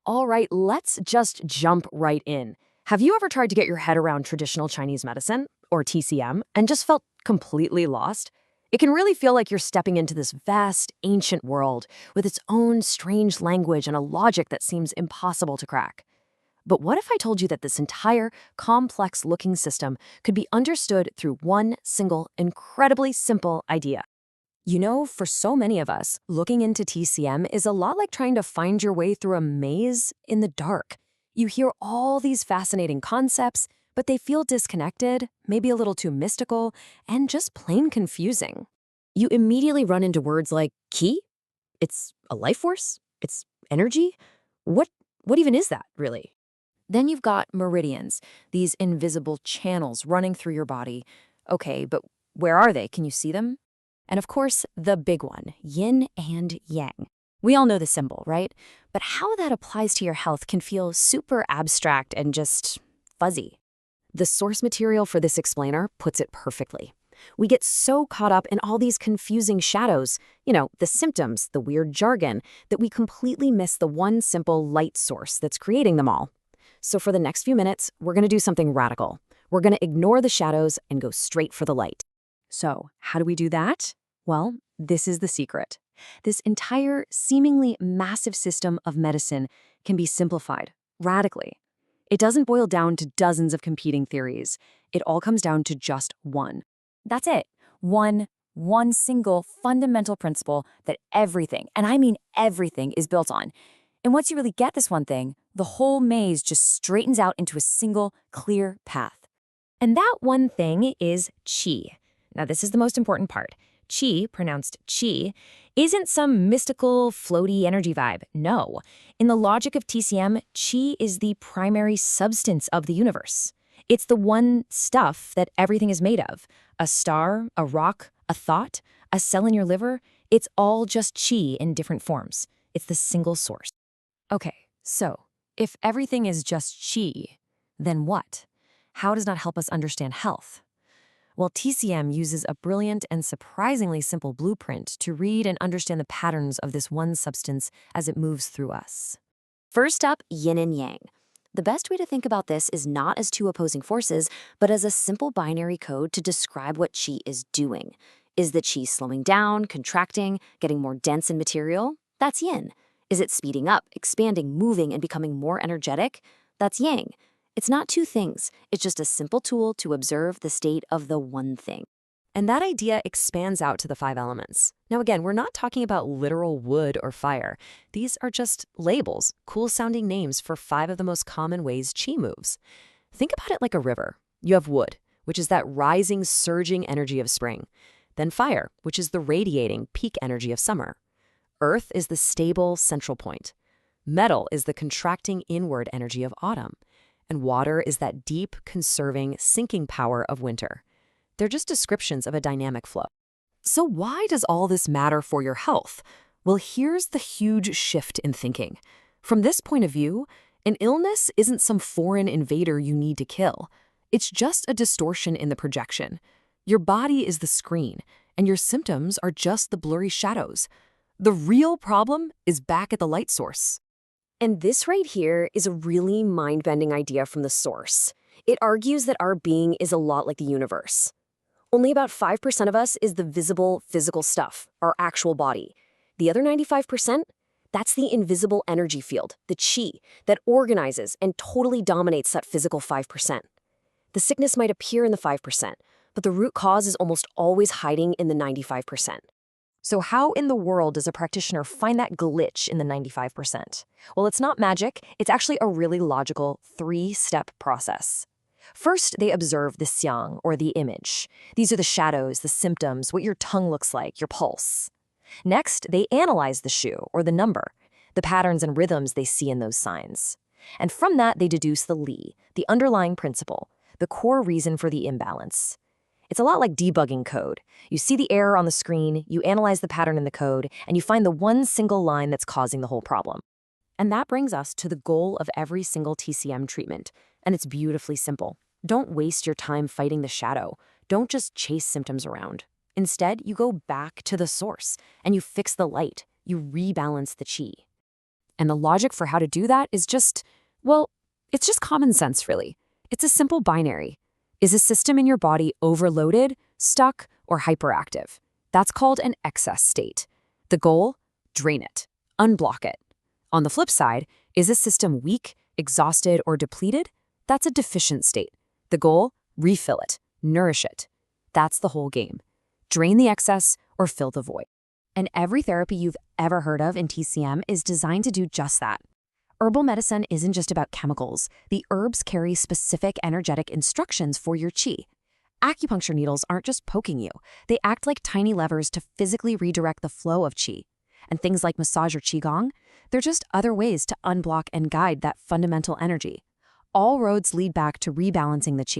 All right, let's just jump right in. Have you ever tried to get your head around traditional Chinese medicine, or TCM, and just felt completely lost? It can really feel like you're stepping into this vast, ancient world with its own strange language and a logic that seems impossible to crack. But what if I told you that this entire complex-looking system could be understood through one single, incredibly simple idea? You know, for so many of us, looking into TCM is a lot like trying to find your way through a maze in the dark. You hear all these fascinating concepts, but they feel disconnected, maybe a little too mystical, and just plain confusing. You immediately run into words like ki? It's a life force? It's energy? What what even is that, really? Then you've got meridians, these invisible channels running through your body. Okay, but where are they? Can you see them? And of course, the big one, yin and yang. We all know the symbol, right? But how that applies to your health can feel super abstract and just fuzzy. The source material for this explainer puts it perfectly. We get so caught up in all these confusing shadows, the symptoms, the weird jargon, that we completely miss the one simple light source that's creating them all. So for the next few minutes, we're going to do something radical. We're going to ignore the shadows and go straight for the light. So, how do we do that? Well, this is the secret. This entire seemingly massive system of medicine can be simplified radically. It doesn't boil down to dozens of competing theories. It all comes down to just one. That's it. One single fundamental principle that everything, and I mean everything, is built on. And once you really get this one thing, the whole maze just straightens out into a single, clear path. And that one thing is qi. Now, this is the most important part. Qi, pronounced chi, isn't some mystical, floaty energy vibe. No. In the logic of TCM, qi is the primary substance of the universe. It's the one stuff that everything is made of. A star, a rock, a thought, a cell in your liver. It's all just qi in different forms. It's the single source. Okay, so if everything is just qi, then what? How does that help us understand health? Well, TCM uses a brilliant and surprisingly simple blueprint to read and understand the patterns of this one substance as it moves through us. First up, yin and yang. The best way to think about this is not as two opposing forces, but as a simple binary code to describe what qi is doing. Is the qi slowing down, contracting, getting more dense in material? That's yin. Is it speeding up, expanding, moving, and becoming more energetic? That's yang. It's not two things. It's just a simple tool to observe the state of the one thing. And that idea expands out to the 5 elements. Now again, we're not talking about literal wood or fire. These are just labels, cool-sounding names for 5 of the most common ways qi moves. Think about it like a river. You have wood, which is that rising, surging energy of spring. Then fire, which is the radiating, peak energy of summer. Earth is the stable, central point. Metal is the contracting, inward energy of autumn. And water is that deep, conserving, sinking power of winter. They're just descriptions of a dynamic flow. So why does all this matter for your health? Well, here's the huge shift in thinking. From this point of view, an illness isn't some foreign invader you need to kill. It's just a distortion in the projection. Your body is the screen, and your symptoms are just the blurry shadows. The real problem is back at the light source. And this right here is a really mind-bending idea from the source. It argues that our being is a lot like the universe. Only about 5% of us is the visible, physical stuff, our actual body. The other 95%? That's the invisible energy field, the qi, that organizes and totally dominates that physical 5%. The sickness might appear in the 5%, but the root cause is almost always hiding in the 95%. So how in the world does a practitioner find that glitch in the 95%? Well, it's not magic. It's actually a really logical 3-step process. First, they observe the xiang, or the image. These are the shadows, the symptoms, what your tongue looks like, your pulse. Next, they analyze the shu, or the number, the patterns and rhythms they see in those signs. And from that, they deduce the li, the underlying principle, the core reason for the imbalance. It's a lot like debugging code. You see the error on the screen, you analyze the pattern in the code, and you find the one single line that's causing the whole problem. And that brings us to the goal of every single TCM treatment, and it's beautifully simple. Don't waste your time fighting the shadow. Don't just chase symptoms around. Instead, you go back to the source, and you fix the light. You rebalance the qi. And the logic for how to do that is well, it's just common sense, really. It's a simple binary. Is a system in your body overloaded, stuck, or hyperactive? That's called an excess state. The goal? Drain it. Unblock it. On the flip side, is a system weak, exhausted, or depleted? That's a deficient state. The goal? Refill it. Nourish it. That's the whole game. Drain the excess or fill the void. And every therapy you've ever heard of in TCM is designed to do just that. Herbal medicine isn't just about chemicals. The herbs carry specific energetic instructions for your qi. Acupuncture needles aren't just poking you. They act like tiny levers to physically redirect the flow of qi. And things like massage or qigong, they're just other ways to unblock and guide that fundamental energy. All roads lead back to rebalancing the qi.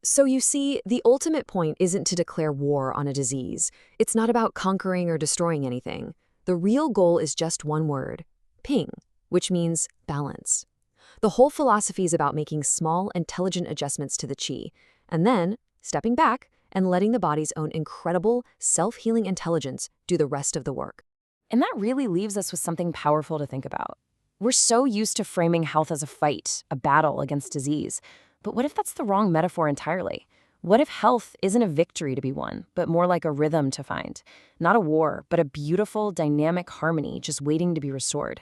So you see, the ultimate point isn't to declare war on a disease. It's not about conquering or destroying anything. The real goal is just one word: ping, which means balance. The whole philosophy is about making small, intelligent adjustments to the qi, and then stepping back and letting the body's own incredible, self-healing intelligence do the rest of the work. And that really leaves us with something powerful to think about. We're so used to framing health as a fight, a battle against disease. But what if that's the wrong metaphor entirely? What if health isn't a victory to be won, but more like a rhythm to find? Not a war, but a beautiful, dynamic harmony just waiting to be restored.